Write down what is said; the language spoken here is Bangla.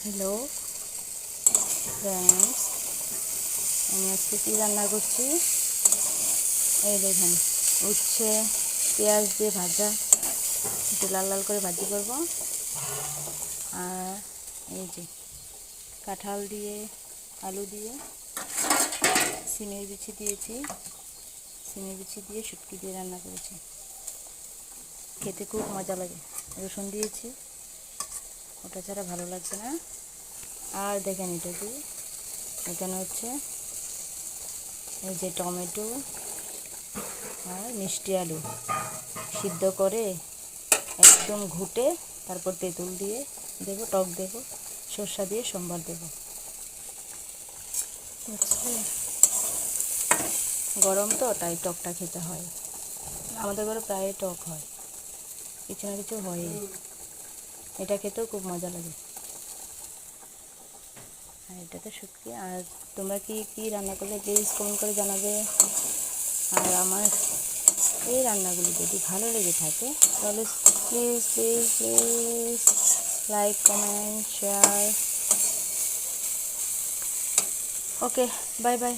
হ্যালো ফ্রেন্ডস, আমি আজকে কী রান্না করছি এই দেখেন। উচ্ছে পেঁয়াজ দিয়ে ভাজা, একটু লাল লাল করে ভাজি করব। আর এই যে কাঁঠাল দিয়ে আলু দিয়ে সিমের বিচি দিয়েছি, সিমের বিচি দিয়ে শুটকি দিয়ে রান্না করেছি। খেতে খুব মজা লাগে। রসুন দিয়েছি, ওটা ছাড়া ভালো লাগছে না। আর দেখেন এটা কি, এখানে হচ্ছে এই যে টমেটো আর মিষ্টি আলু সিদ্ধ করে একদম ঘুটে তারপর তেঁতুল দিয়ে দেবো, টক দেবো, সর্ষা দিয়ে সম্বার দেবো। গরম তো তাই টকটা খেতে হয়। আমাদের ঘরে প্রায় টক হয়, কিছু না কিছু হয়। এটা খেতেও খুব মজা লাগে। আর এটা তো শুটকি। আর তোমরা কি কি রান্না করলে প্লিজ কমেন্ট করে জানাবে। আর আমার এই রান্নাগুলি যদি ভালো লেগে থাকে তাহলে please please please like, comment, share. Okay, bye bye.